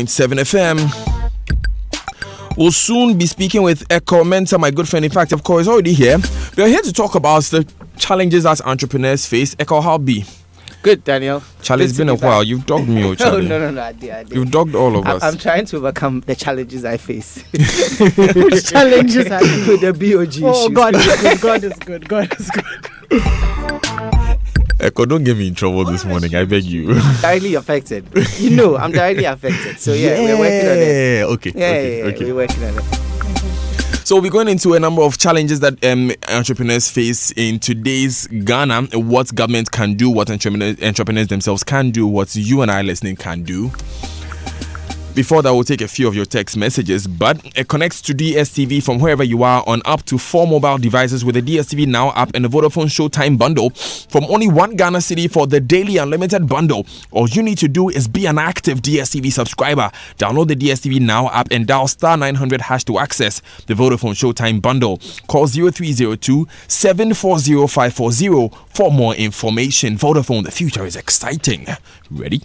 7 FM. We'll soon be speaking with Echo Mensah, my good friend. In fact, of course, already here. We're here to talk about the challenges that entrepreneurs face. Echo, how be? Good, Daniel. Charlie, it's been a while. You've dogged me, oh, Charlie. No, I did. You've dogged all of us. I'm trying to overcome the challenges I face. Which challenges are with the BOG Oh, issues. God is good. God is good. God is good. Echo, don't get me in trouble this morning. I beg you. Directly affected. You know, I'm directly affected. So, we're working on it. Okay. We're working on it. So we're going into a number of challenges that entrepreneurs face in today's Ghana. What government can do, what entrepreneurs themselves can do, what you and I listening can do. Before that, we'll take a few of your text messages, but it connects to DSTV from wherever you are on up to 4 mobile devices with the DSTV Now app and the Vodafone Showtime bundle from only 1 Ghana cedi for the daily unlimited bundle. All you need to do is be an active DSTV subscriber. Download the DSTV Now app and dial *900# to access the Vodafone Showtime bundle. Call 0302 740 540 for more information. Vodafone, the future is exciting. Ready?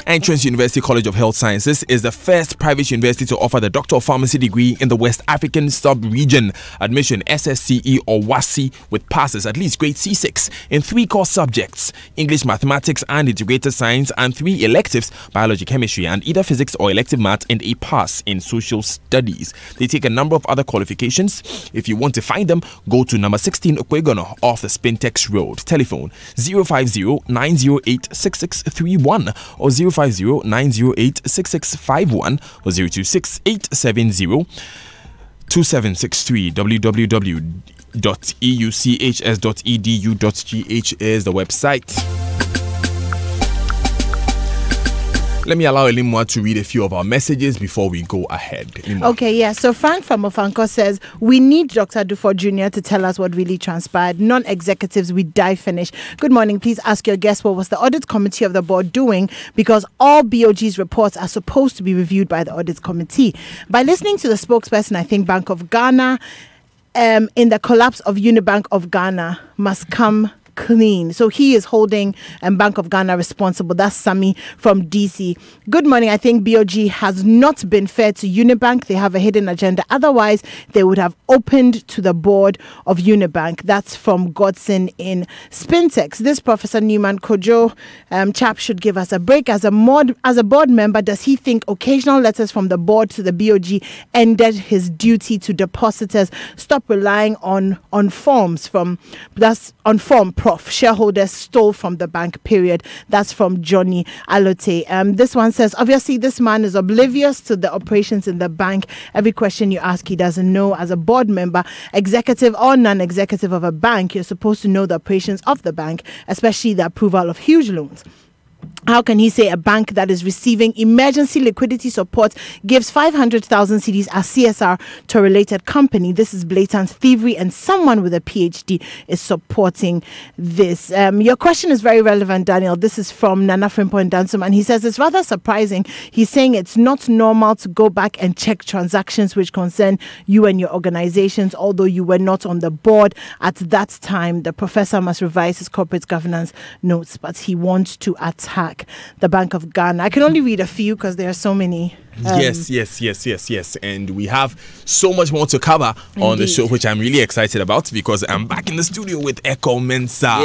Entrance University College of Health Sciences is the first private university to offer the Doctor of Pharmacy degree in the West African sub-region. Admission SSCE or WASSCE with passes at least grade C6 in 3 core subjects: English, Mathematics and Integrated Science, and 3 electives: Biology, Chemistry and either Physics or elective Math, and a pass in Social Studies. They take a number of other qualifications. If you want to find them, go to number 16 Okwegono off the Spintex Road. Telephone 050-908-6631 or 050-908-6651 or 026-870-2763. www.euchs.edu.gh is the website. Let me allow Elimwa to read a few of our messages before we go ahead. Elimwa. Okay, yeah. So Frank from Ofanko says, we need Dr. Dufo Jr. to tell us what really transpired. Non-executives, we die finish. Good morning. Please ask your guest what was the audit committee of the board doing, because all BOG's reports are supposed to be reviewed by the audit committee. By listening to the spokesperson, I think Bank of Ghana, in the collapse of Unibank of Ghana must come clean. So he is holding Bank of Ghana responsible. That's Sami from DC. Good morning. I think BOG has not been fair to Unibank. They have a hidden agenda. Otherwise, they would have opened to the board of Unibank. That's from Godson in Spintex. This Professor Newman Kojo chap should give us a break. As a board member, does he think occasional letters from the board to the BOG ended his duty to depositors? Stop relying on forms from Prof. Shareholders stole from the bank, period. That's from Johnny Alote. This one says, obviously, this man is oblivious to the operations in the bank. Every question you ask, he doesn't know. As a board member, executive or non-executive of a bank, you're supposed to know the operations of the bank, especially the approval of huge loans. How can he say a bank that is receiving emergency liquidity support gives 500,000 cedis as CSR to a related company? This is blatant thievery, and someone with a PhD is supporting this. Your question is very relevant, Daniel. This is from Nana Frimpo in Dansum, and he says it's rather surprising. He's saying it's not normal to go back and check transactions which concern you and your organizations, although you were not on the board at that time. The professor must revise his corporate governance notes, but he wants to attack the Bank of Ghana. I can only read a few because there are so many. Yes. And we have so much more to cover on the show, which I'm really excited about, because I'm back in the studio with Echo Mensah.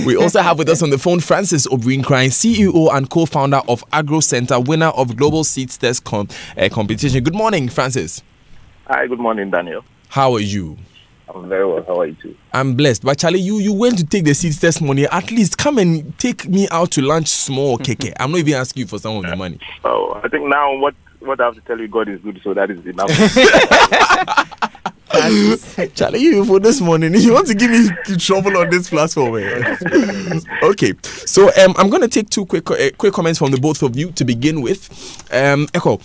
We also have with us on the phone Francis Obrinkrine, CEO and co-founder of Agro Center, winner of Global Seeds Test competition. Good morning, Francis. Hi, good morning, Daniel. How are you? I'm very well. How are you too? I'm blessed. But Charlie, you went to take the seeds test money. At least come and take me out to lunch small, KK. I'm not even asking you for some of the money. Oh, I think now what I have to tell you, God is good, so that is enough. Charlie, you for this morning, you want to give me trouble on this platform. Okay, so I'm going to take 2 quick comments from the both of you to begin with. Echo,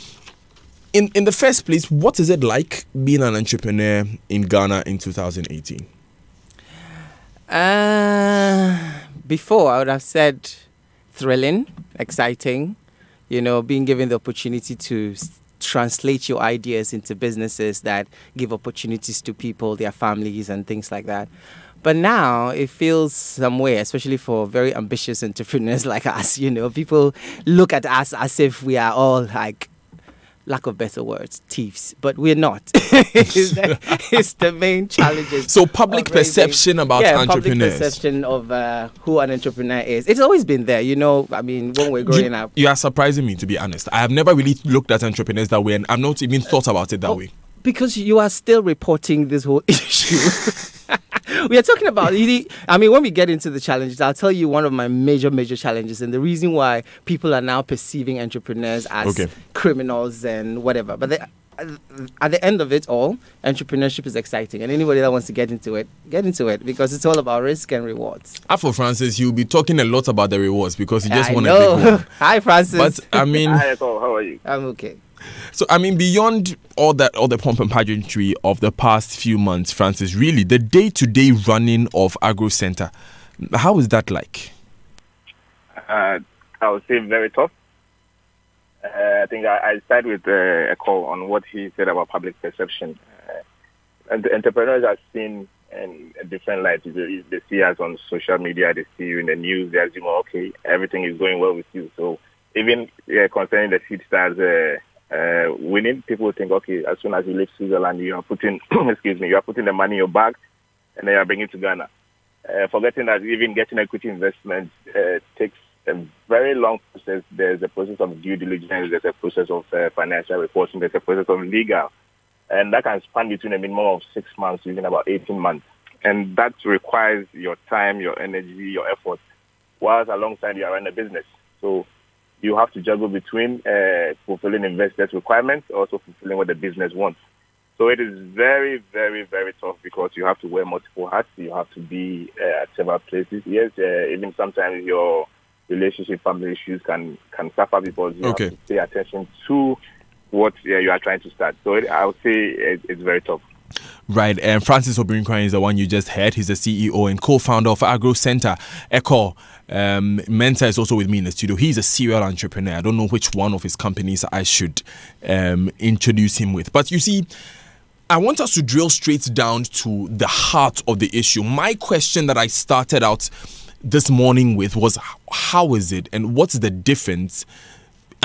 in the first place, what is it like being an entrepreneur in Ghana in 2018? Before, I would have said thrilling, exciting, being given the opportunity to translate your ideas into businesses that give opportunities to people, their families, and things like that. But now it feels some way, especially for very ambitious entrepreneurs like us. People look at us as if we are all like, lack of better words, thieves. But we're not. It's the main challenges. So public perception about entrepreneurs. Public perception of who an entrepreneur is. It's always been there. When we're growing up. You are surprising me, to be honest. I have never really looked at entrepreneurs that way, and I've not even thought about it that way. Because you are still reporting this whole issue. We are talking about, when we get into the challenges, I'll tell you one of my major challenges and the reason why people are now perceiving entrepreneurs as criminals and whatever. But at the end of it all, entrepreneurship is exciting. And anybody that wants to get into it because it's all about risk and rewards. For Francis, you'll be talking a lot about the rewards because you just want to know. Hi, Francis. But, Hi, Eko. How are you? I'm okay. So, beyond all the pomp and pageantry of the past few months, Francis, really, the day-to-day running of Agro Center, how is that like? I would say very tough. I think I start with a call on what he said about public perception. And the entrepreneurs are seen in a different light. They see us on social media, they see you in the news, they assume, okay, everything is going well with you. So even concerning the Seed Stars winning, people think, okay, as soon as you leave Switzerland, you are putting, you are putting the money in your bag, and then you are bringing it to Ghana. Forgetting that even getting equity investment takes a very long process. There's a process of due diligence, there's a process of financial reporting, there's a process of legal, and that can span between a minimum of 6 months to even about 18 months. And that requires your time, your energy, your effort, whilst alongside you are running a business. So you have to juggle between fulfilling investors' requirements, also fulfilling what the business wants. So it is very, very, very tough because you have to wear multiple hats. You have to be at several places. Yes, even sometimes your relationship, family issues can suffer because you have to pay attention to what you are trying to start. So I would say it's very tough. Right, and Francis Obirinkwan is the one you just heard. He's the CEO and co-founder of Agro Center. Eko Mensah is also with me in the studio. He's a serial entrepreneur. I don't know which one of his companies I should introduce him with. But you see, I want us to drill straight down to the heart of the issue. My question that I started out this morning with was, how is it and what's the difference?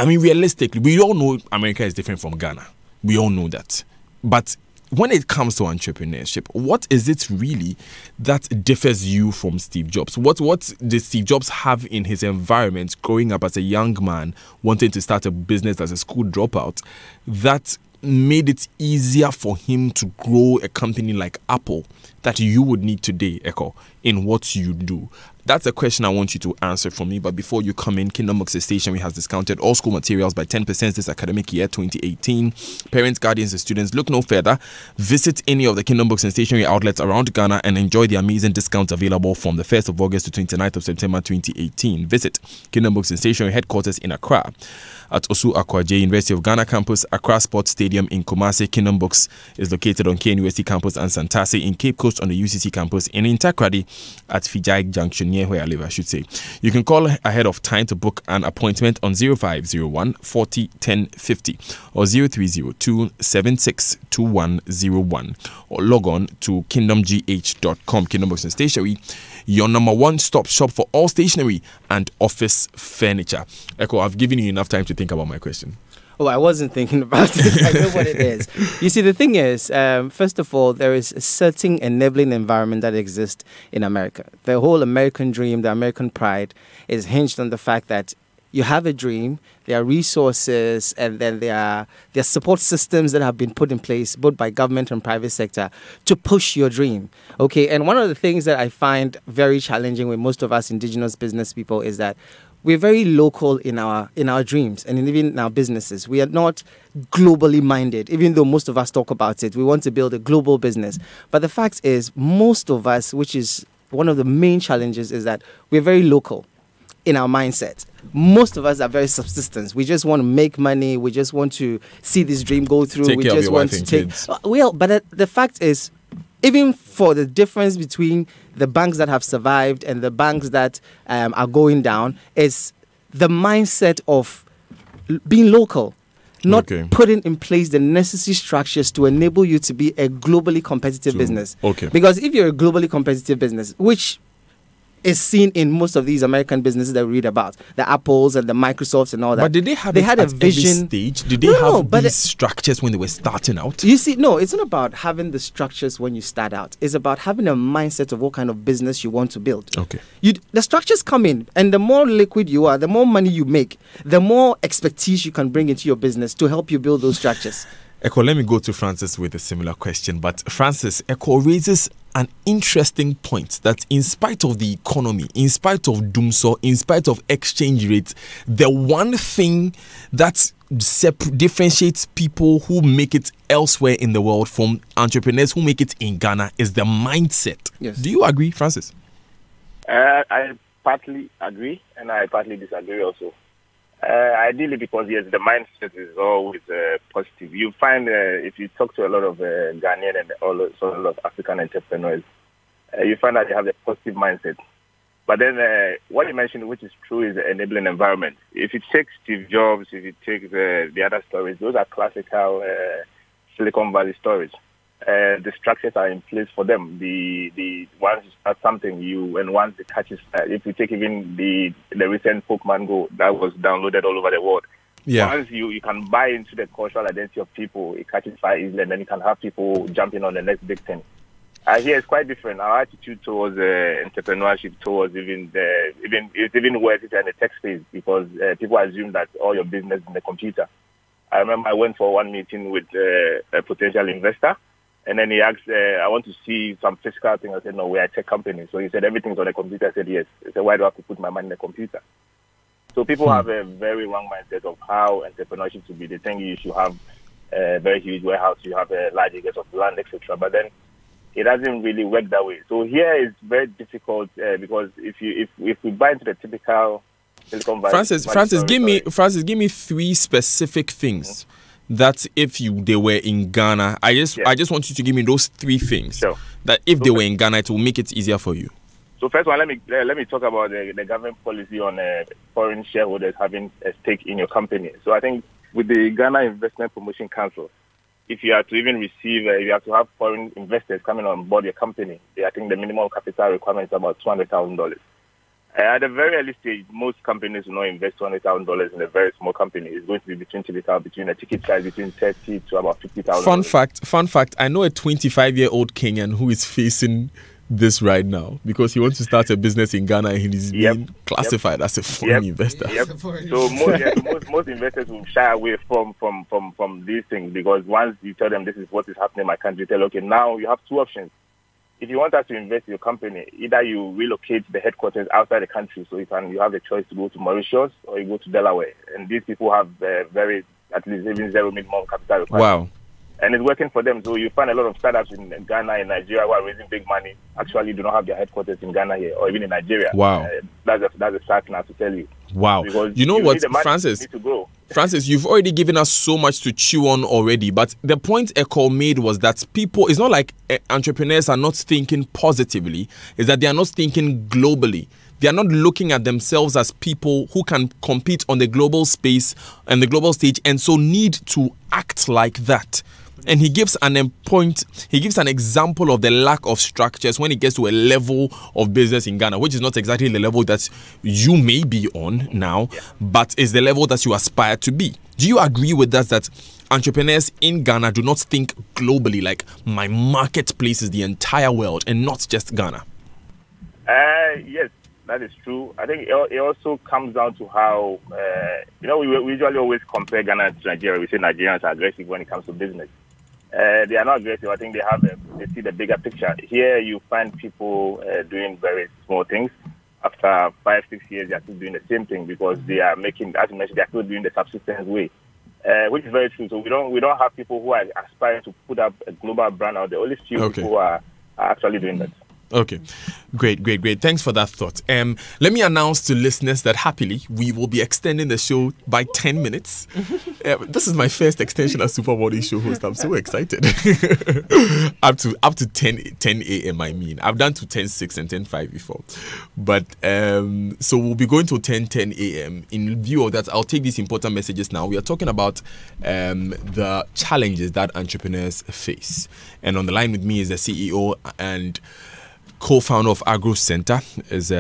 Realistically, we all know America is different from Ghana. We all know that. But when it comes to entrepreneurship, what is it really that differs you from Steve Jobs? What did Steve Jobs have in his environment growing up as a young man wanting to start a business as a school dropout that made it easier for him to grow a company like Apple that you would need today, Eko, in what you do? That's a question I want you to answer for me. But before you come in, Kingdom Books Stationery has discounted all school materials by 10% this academic year, 2018. Parents, guardians, and students, look no further. Visit any of the Kingdom Books and Stationery outlets around Ghana and enjoy the amazing discounts available from the 1st of August to 29th of September 2018. Visit Kingdom Books and Stationery headquarters in Accra at Osu Akwaje University of Ghana campus, Accra Sports Stadium in Kumasi. Kingdom Books is located on KNUST campus and Santasi in Cape Coast on the UCC campus, and in Takrady at Fijai Junction, near where I live, I should say. You can call ahead of time to book an appointment on 0501 40 10 50 or 0302 76 2101 or log on to kingdomgh.com. Kingdom Books and Stationery, your number one stop shop for all stationery and office furniture. Eko, I've given you enough time to think about my question. Oh, I wasn't thinking about it. I know what it is. You see, the thing is, first of all, there is a certain enabling environment that exists in America. The whole American dream, the American pride, is hinged on the fact that you have a dream, there are resources, and then there are support systems that have been put in place, both by government and private sector, to push your dream. Okay, and one of the things that I find very challenging with most of us indigenous business people is that we're very local in our dreams and even in our businesses. We are not globally minded, even though most of us talk about it. We want to build a global business. But the fact is, most of us, which is one of the main challenges, is that we're very local in our mindset. Most of us are very subsistence. We just want to make money. We just want to see this dream go through. Take we care just of your want wife to and take. kids. Well, but the fact is, even for the difference between the banks that have survived and the banks that are going down, is the mindset of being local. not putting in place the necessary structures to enable you to be a globally competitive business. Okay. Because if you're a globally competitive business, which is seen in most of these American businesses that we read about, the Apples and the Microsofts and all that. But did they have had a vision stage? Did they have these structures when they were starting out? You see, no, it's not about having the structures when you start out. It's about having a mindset of what kind of business you want to build. Okay. The structures come in, and the more liquid you are, the more money you make, the more expertise you can bring into your business to help you build those structures. Echo, let me go to Francis with a similar question. But Francis, Echo raises an interesting point that in spite of the economy, in spite of doomsday, in spite of exchange rates, the one thing that differentiates people who make it elsewhere in the world from entrepreneurs who make it in Ghana is the mindset. Yes. Do you agree, Francis? I partly agree and I partly disagree also. Ideally, because yes, the mindset is always positive. You find if you talk to a lot of Ghanaian and a lot of African entrepreneurs, you find that they have a positive mindset. But then what you mentioned, which is true, is the enabling environment. If you take Steve Jobs, if you take the other stories, those are classical Silicon Valley stories. The structures are in place for them. The once you start something, and once it catches, if you take even the recent Pokemon Go that was downloaded all over the world, once you can buy into the cultural identity of people, it catches fire easily, and then you can have people jumping on the next big thing. Here it's quite different. Our attitude towards entrepreneurship, towards it's even worse in the tech space, because people assume that all your business is in the computer. I remember I went for one meeting with a potential investor. And then he asked, I want to see some physical thing. I said, no, we're a tech company. So he said, everything's on the computer. I said, yes. He said, why do I have to put my money in the computer? So people have a very wrong mindset of how entrepreneurship should be. They think you should have a very huge warehouse, you have a large acres of land, etc. But then it doesn't really work that way. So here it's very difficult because if we buy into the typical Silicon Valley... Francis, give me three specific things that if they were in Ghana, I just want you to give me those three things. Sure. That if they were in Ghana, it will make it easier for you. So first one, let me talk about the government policy on foreign shareholders having a stake in your company. So I think with the Ghana Investment Promotion Council, if you are to even receive, you have to have foreign investors coming on board your company. I think the minimum capital requirement is about $200,000. At a very early stage, most companies will not invest $200,000 in a very small company. It's going to be between a ticket size between $30,000 to about $50,000. Fun fact, I know a 25-year-old Kenyan who is facing this right now because he wants to start a business in Ghana and he's being classified as a foreign investor. So most investors will shy away from these things, because once you tell them this is what is happening in my country, you tell, okay, now you have two options. If you want us to invest in your company, either you relocate the headquarters outside the country, so you have the choice to go to Mauritius or you go to Delaware. And these people have at least even zero minimum capital requirement. Wow. And it's working for them. So you find a lot of startups in Ghana and Nigeria who are raising big money actually do not have their headquarters in Ghana here or even in Nigeria. Wow. That's a fact now to tell you. Wow. Because you know what, Francis? Francis, you've already given us so much to chew on already, but the point Echo made was that people, it's not like entrepreneurs are not thinking positively, it's that they are not thinking globally. They are not looking at themselves as people who can compete on the global space and the global stage, and so need to act like that. And he gives an example of the lack of structures when it gets to a level of business in Ghana, which is not exactly the level that you may be on now, but is the level that you aspire to be. Do you agree with that entrepreneurs in Ghana do not think globally, like my marketplace is the entire world and not just Ghana? Yes, that is true. I think it also comes down to how, we usually always compare Ghana to Nigeria. We say Nigerians are aggressive when it comes to business. They are not aggressive. I think they see the bigger picture. Here you find people doing very small things. After 5-6 years, they are still doing the same thing because they are making, as you mentioned, they are still doing the subsistence way, which is very true. So we don't have people who are aspiring to put up a global brand out there. Only few people are actually doing that. Okay, great. Thanks for that thought. Let me announce to listeners that happily we will be extending the show by 10 minutes. This is my first extension as Super Morning Show host. I'm so excited. up to 10 a.m. I mean, I've done to 10:06 and 10:05 before, but so we'll be going to 10 a.m. In view of that, I'll take these important messages now. We are talking about the challenges that entrepreneurs face, and on the line with me is the CEO and co-founder of Agro Center, is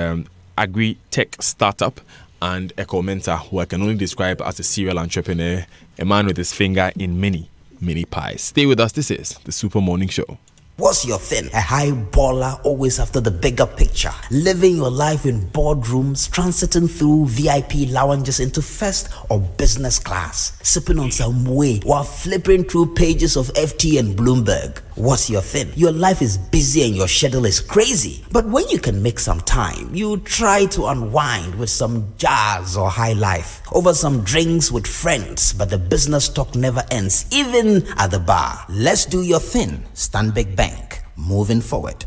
agri-tech startup and eco mentor who I can only describe as a serial entrepreneur, a man with his finger in many pies. Stay with us. This is the Super Morning Show. What's your thing? A high baller, always after the bigger picture. Living your life in boardrooms, transiting through VIP lounges into first or business class. Sipping on some whey while flipping through pages of FT and Bloomberg. What's your thing? Your life is busy and your schedule is crazy. But when you can make some time, you try to unwind with some jazz or high life. Over some drinks with friends, but the business talk never ends, even at the bar. Let's do your thing. Stanbic Bank. Moving forward.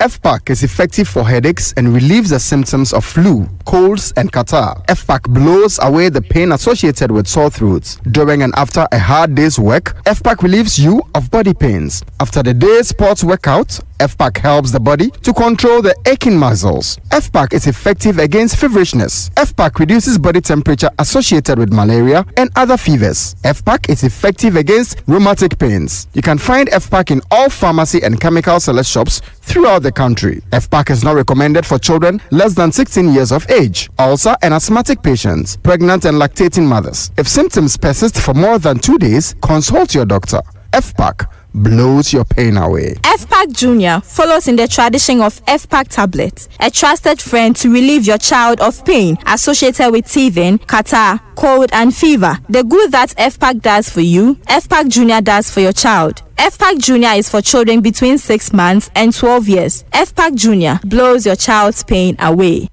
FPAC is effective for headaches and relieves the symptoms of flu, colds, and catarrh. FPAC blows away the pain associated with sore throats. During and after a hard day's work, FPAC relieves you of body pains. After the day's sports workout, FPAC helps the body to control the aching muscles. FPAC is effective against feverishness. FPAC reduces body temperature associated with malaria and other fevers. FPAC is effective against rheumatic pains. You can find FPAC in all pharmacy and chemical select shops throughout the country. FPAC is not recommended for children less than 16 years of age, ulcer and asthmatic patients, pregnant and lactating mothers. If symptoms persist for more than 2 days, consult your doctor. FPAC blows your pain away. FPAC Junior follows in the tradition of FPAC tablets, a trusted friend to relieve your child of pain associated with teething, catarrh, cold and fever. The good that FPAC does for you, FPAC Junior does for your child. FPAC Junior is for children between 6 months and 12 years. FPAC Junior blows your child's pain away.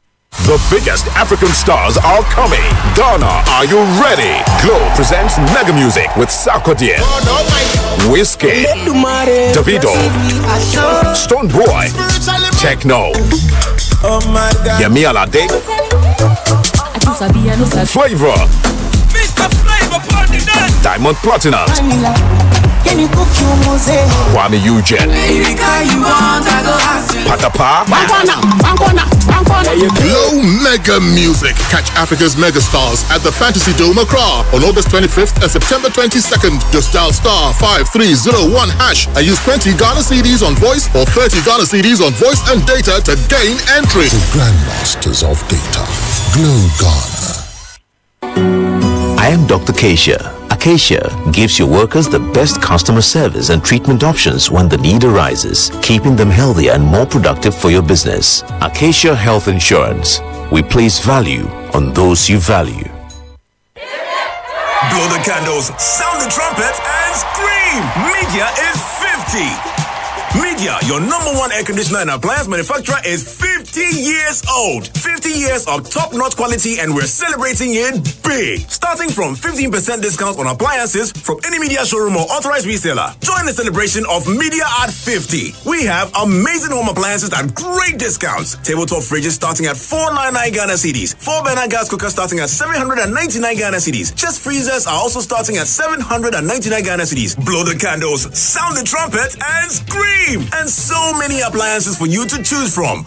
The biggest African stars are coming. Ghana, are you ready? Glow presents Mega Music with Sarkodie, Wizkid, Davido, Stonebwoy, Techno, Yemi Alade, Flavor, Diamond Platnumz, Kwame Eugene, Patapa. Glow Mega Music. Catch Africa's megastars at the Fantasy Dome Accra on August 25th and September 22nd. Just dial *5301# and use 20 Ghana CDs on voice or 30 Ghana CDs on voice and data to gain entry. The Grandmasters of Data. Glow Ghana. I am Dr. Keisha. Acacia gives your workers the best customer service and treatment options when the need arises, keeping them healthier and more productive for your business. Acacia Health Insurance. We place value on those you value. Blow the candles, sound the trumpet, and scream! Media is 50! Media, your #1 air conditioner and appliance manufacturer, is 50 years old. 50 years of top-notch quality, and we're celebrating it big. Starting from 15% discounts on appliances from any Media showroom or authorized reseller. Join the celebration of Media at 50. We have amazing home appliances at great discounts. Tabletop fridges starting at 499 Ghana cedis. 4-burner gas cookers starting at 799 Ghana cedis. Chest freezers are also starting at 799 Ghana cedis. Blow the candles, sound the trumpet, and scream! And so many appliances for you to choose from.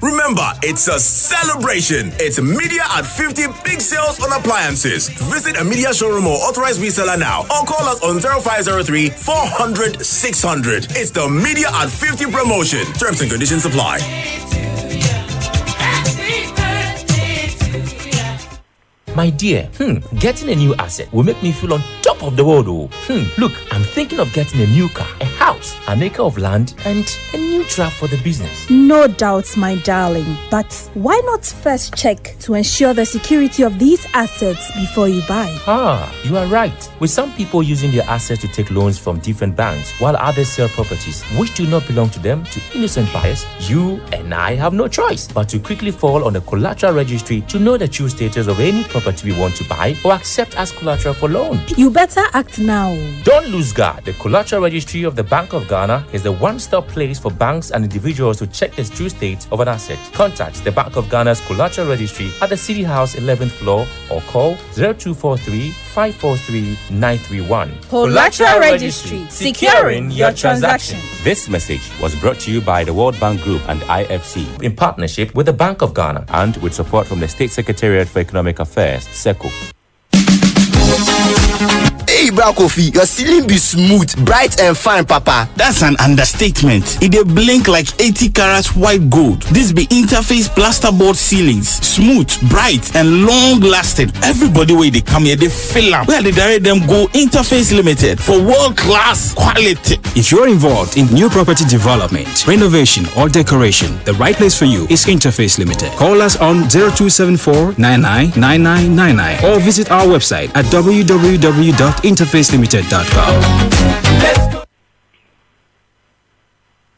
Remember, it's a celebration. It's Media at 50 big sales on appliances. Visit a Media showroom or authorized reseller now, or call us on 0503 400 600. It's the Media at 50 promotion. Terms and conditions apply. My dear, getting a new asset will make me feel on top of the world. Look, I'm thinking of getting a new car, a house, an acre of land, and a new truck for the business. No doubts, my darling. But why not first check to ensure the security of these assets before you buy? You are right. With some people using their assets to take loans from different banks, while others sell properties which do not belong to them to innocent buyers, you and I have no choice but to quickly fall on the collateral registry to know the true status of any property we want to buy or accept as collateral for loan. You better act now. Don't lose guard. The collateral registry of the bank Bank of Ghana is the one-stop place for banks and individuals to check the true state of an asset. Contact the Bank of Ghana's Collateral Registry at the City House 11th floor or call 0243 543 931. Collateral Registry, securing your transaction. This message was brought to you by the World Bank Group and IFC in partnership with the Bank of Ghana and with support from the State Secretariat for Economic Affairs, SECO. Hey, Bra Kofi, your ceiling be smooth, bright and fine, Papa. That's an understatement. It dey blink like 80 carats white gold. This be Interface plasterboard ceilings. Smooth, bright, and long-lasting. Everybody where they come here, they fill up. Where they direct them go Interface Limited for world-class quality. If you're involved in new property development, renovation, or decoration, the right place for you is Interface Limited. Call us on 0274-999999 or visit our website at www.interfacelimited.com.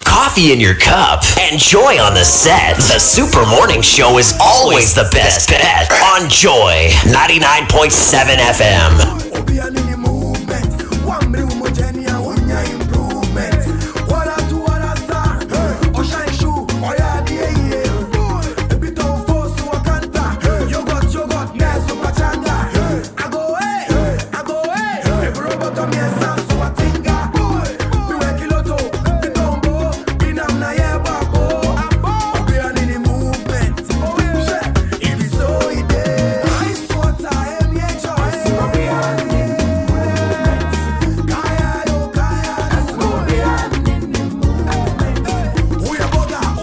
Coffee in your cup and Joy on the set. The Super Morning Show is always the best bet on Joy 99.7 FM.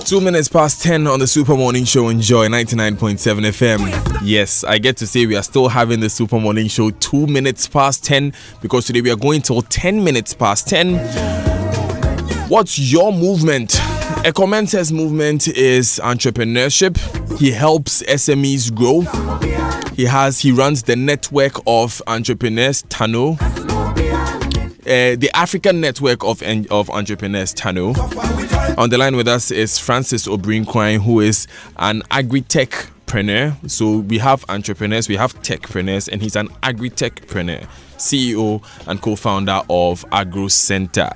Two minutes past 10 on the Super Morning Show on Joy 99.7 FM. Yes, I get to say we are still having the Super Morning Show 2 minutes past 10 because today we are going till 10 minutes past 10. What's your movement? Ecomente's movement is entrepreneurship. He helps SMEs grow. He runs the network of entrepreneurs, TANO. The African network of entrepreneurs, TANO. On the line with us is Francis Obrinkwine, who is an agri-techpreneur. So we have entrepreneurs, we have techpreneurs, and he's an agri-techpreneur, CEO and co-founder of Agro Center.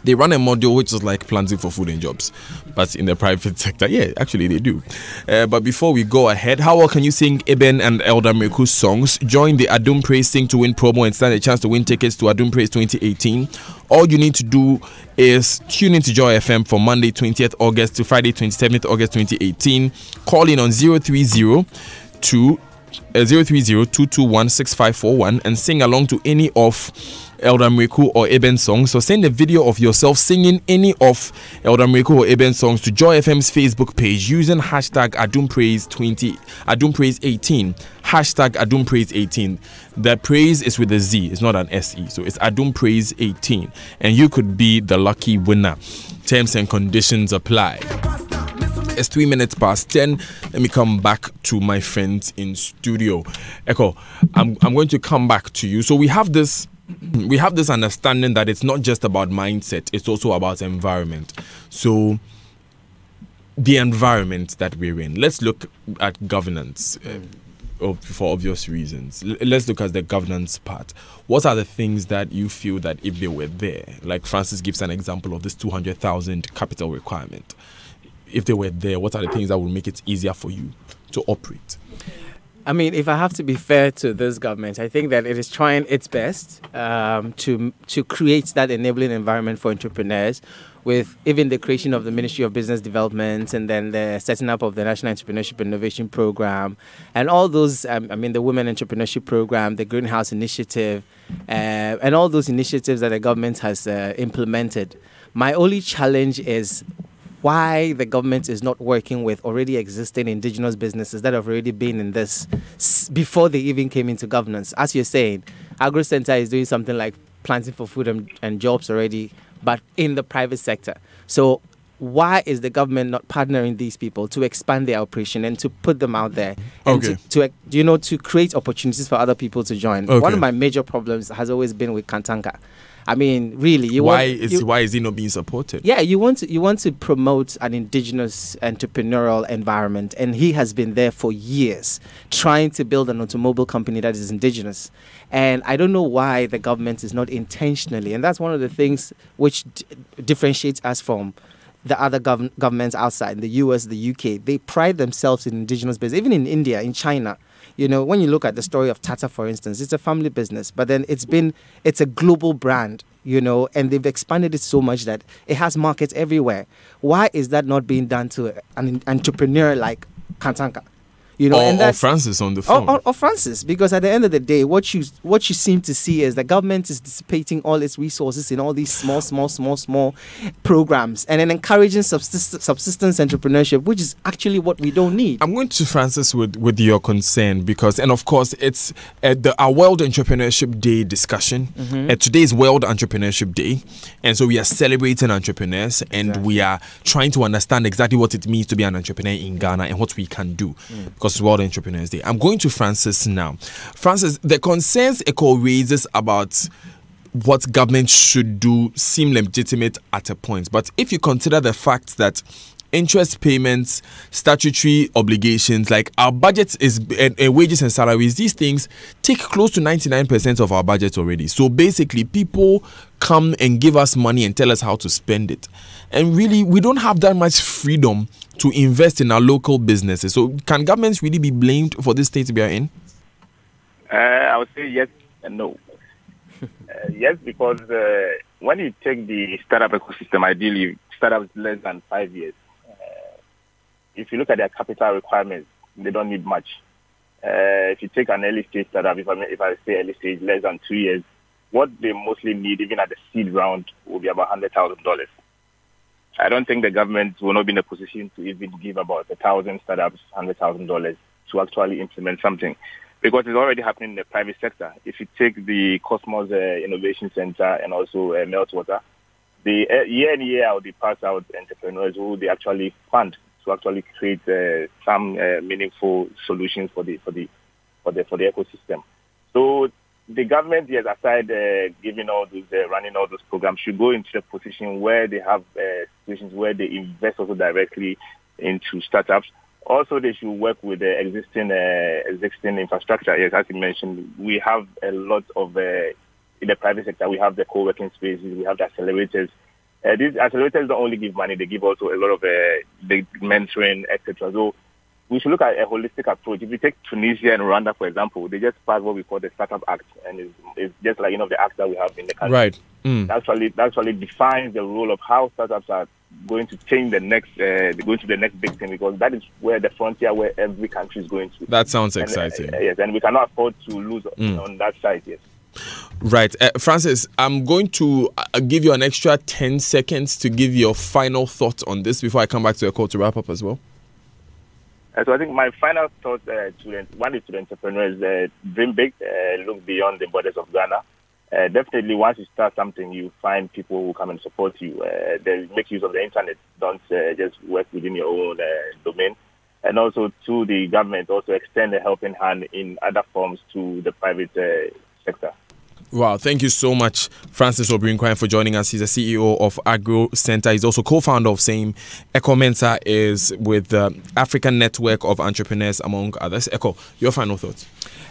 They run a model which is like planting for food and jobs, but in the private sector. Yeah, actually they do. But before we go ahead, how well can you sing Eben and Elder Meku's songs? Join the Adum Praise Sing to Win promo and stand a chance to win tickets to Adum Praise 2018. All you need to do is tune into Joy FM from Monday 20th August to Friday 27th August 2018. Call in on 030-221-6541 and sing along to any of Elder Mreku or Eben songs. So send a video of yourself singing any of Elder Mreku or Eben songs to Joy FM's Facebook page using hashtag AdumPraise18. Hashtag AdumPraise18. The praise is with a Z, it's not an SE. So it's AdumPraise18. And you could be the lucky winner. Terms and conditions apply. It's 3 minutes past 10. Let me come back to my friends in studio. Echo, I'm going to come back to you. So we have this understanding that it's not just about mindset, it's also about environment. So the environment that we're in, let's look at governance for obvious reasons. Let's look at the governance part. What are the things that you feel that if they were there, like Francis gives an example of this 200,000 capital requirement, if they were there, what are the things that would make it easier for you to operate? I mean, if I have to be fair to this government, I think that it is trying its best to create that enabling environment for entrepreneurs, with even the creation of the Ministry of Business Development and then the setting up of the National Entrepreneurship Innovation Program and all those, the Women Entrepreneurship Program, the Greenhouse Initiative, and all those initiatives that the government has implemented. My only challenge is why the government is not working with already existing indigenous businesses that have already been in this before they even came into governance. As you're saying, Agro Center is doing something like planting for food and jobs already, but in the private sector. So why is the government not partnering these people to expand their operation and to put them out there and to create opportunities for other people to join? Okay. One of my major problems has always been with Kantanka. I mean, really, why is he not being supported? Yeah, you want to promote an indigenous entrepreneurial environment, and he has been there for years trying to build an automobile company that is indigenous. And I don't know why the government is not intentionally, and that's one of the things which differentiates us from the other governments outside, the US, the UK. They pride themselves in indigenous business, even in India, in China. You know, when you look at the story of Tata, for instance, it's a family business, but then it's a global brand, you know, and they've expanded it so much that it has markets everywhere. Why is that not being done to an entrepreneur like Kantanka? You know, or Francis on the phone. Or Francis, because at the end of the day, what you seem to see is the government is dissipating all its resources in all these small programs, and then encouraging subsistence entrepreneurship, which is actually what we don't need. I'm going to Francis with your concern because, and of course, it's our World Entrepreneurship Day discussion. Today is World Entrepreneurship Day, and so we are celebrating entrepreneurs, and we are trying to understand exactly what it means to be an entrepreneur in Ghana and what we can do. Because it's World Entrepreneurs Day. I'm going to Francis now. Francis, the concerns ECHO raises about what government should do seem legitimate at a point. But if you consider the fact that interest payments, statutory obligations, like our budget is wages and salaries, these things take close to 99% of our budget already. So basically, people come and give us money and tell us how to spend it. And really, we don't have that much freedom to invest in our local businesses. So can governments really be blamed for this state we are in? I would say yes and no. Yes, because when you take the startup ecosystem, ideally startups less than 5 years, if you look at their capital requirements, they don't need much. If you take an early stage startup, if I say early stage, less than 2 years, what they mostly need, even at the seed round, will be about $100,000. I don't think the government will not be in a position to even give about 1,000 startups $100,000 to actually implement something, because it's already happening in the private sector. If you take the Cosmos Innovation Center and also Meltwater, the year in year out they pass out entrepreneurs who they actually fund to actually create some meaningful solutions for the ecosystem. So the government, yes, aside giving all those, running all those programs, should go into a position where they have situations where they invest also directly into startups. Also, they should work with the existing infrastructure. Yes, as you mentioned, we have a lot of in the private sector. We have the co-working spaces, we have the accelerators. These accelerators don't only give money; they give also a lot of the mentoring, etc. So we should look at a holistic approach. If you take Tunisia and Rwanda, for example, they just passed what we call the Startup Act, and it's just like the act that we have in the country. Right. That actually defines the role of how startups are going to change the next, going to the next big thing, because that is where the frontier, where every country is going to. That sounds exciting. Yes, and we cannot afford to lose on that side. Yes. Right. Francis, I'm going to give you an extra 10 seconds to give your final thoughts on this before I come back to a call to wrap up as well. So I think my final thought one is to the entrepreneurs, dream big, look beyond the borders of Ghana. Definitely, once you start something, you find people who come and support you. They make use of the internet. Don't just work within your own domain. And also to the government, also extend a helping hand in other forms to the private sector. Wow, thank you so much, Francis Obrinkwan, for joining us. He's the CEO of Agro Center. He's also co-founder of SAME. Echo Mensah is with the African Network of Entrepreneurs, among others. Echo, your final thoughts?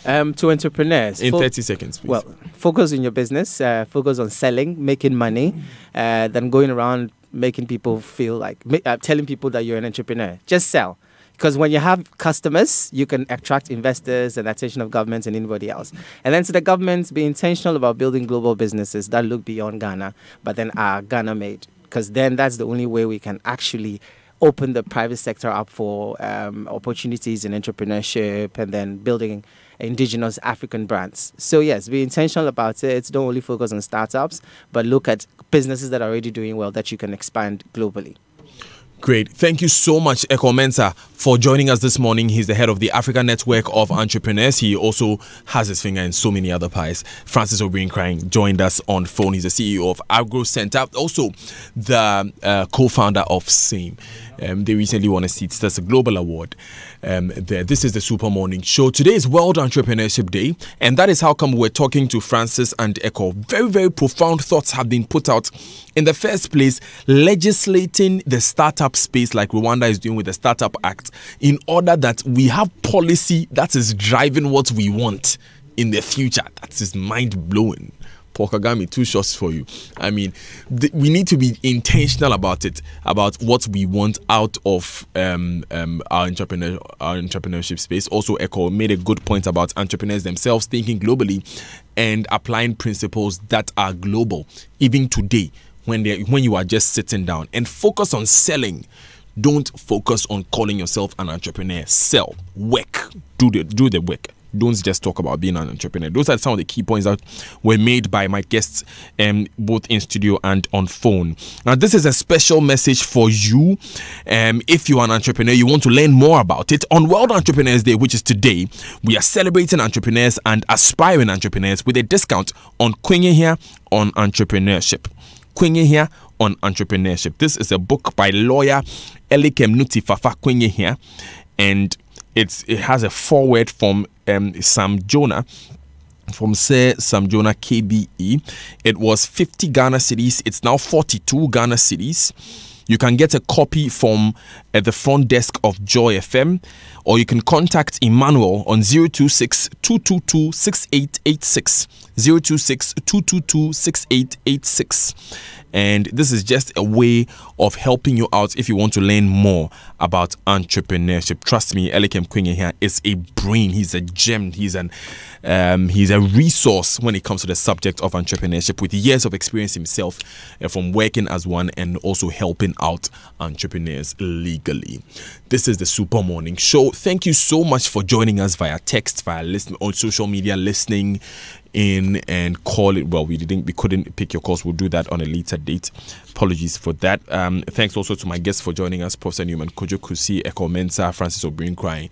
To entrepreneurs. In 30 seconds, please. Well, focus on your business, focus on selling, making money, than going around making people feel like, telling people that you're an entrepreneur. Just sell. Because when you have customers, you can attract investors and attention of governments and anybody else. And then to the governments, be intentional about building global businesses that look beyond Ghana, but then are Ghana-made. Because then that's the only way we can actually open the private sector up for opportunities in entrepreneurship and then building indigenous African brands. So yes, be intentional about it. Don't only focus on startups, but look at businesses that are already doing well that you can expand globally. Great. Thank you so much, Echo Mensah, for joining us this morning. He's the head of the African Network of Entrepreneurs. He also has his finger in so many other pies. Francis Obrinkwan joined us on phone. He's the CEO of Agro Center, also the co-founder of SAME. They recently won a Seedsters Global Award. This is the Super Morning Show. Today is World Entrepreneurship Day, and that is how come we're talking to Francis and Echo. Very, very profound thoughts have been put out. In the first place, legislating the startup space like Rwanda is doing with the Startup Act, in order that we have policy that is driving what we want in the future. That is mind-blowing. Paul Kagame, 2 shots for you. I mean, we need to be intentional about it, about what we want out of our entrepreneurship space. Also, Echo made a good point about entrepreneurs themselves thinking globally and applying principles that are global, even today, when you are just sitting down, and focus on selling. Don't focus on calling yourself an entrepreneur. Sell, work, do the work. Don't just talk about being an entrepreneur. Those are some of the key points that were made by my guests, both in studio and on phone. Now, this is a special message for you. If you are an entrepreneur, you want to learn more about it. On World Entrepreneurs Day, which is today, we are celebrating entrepreneurs and aspiring entrepreneurs with a discount on Kwenye Here on Entrepreneurship. Kwenye Here on Entrepreneurship. This is a book by lawyer Elikem Nuti Fafa Kwenye Here, and it has a foreword from Sam Jonah, from Sir Sam Jonah KBE. It was 50 Ghana cedis. It's now 42 Ghana cedis. You can get a copy from the front desk of Joy FM, or you can contact Emmanuel on 026-222-6886. 026-222-6886. And this is just a way of helping you out if you want to learn more about entrepreneurship. Trust me, Elikem Kwenye here is a brain. He's a gem. He's a resource when it comes to the subject of entrepreneurship, with years of experience himself from working as one and also helping out entrepreneurs legally. This is the Super Morning Show. Thank you so much for joining us via text, via listening on social media, listening in and call it. Well, we couldn't pick your calls. We'll do that on a later date. Apologies for that. Thanks also to my guests for joining us, Professor Newman Kojo Kusi, Echo Mensa, Francis O'Brien Crying.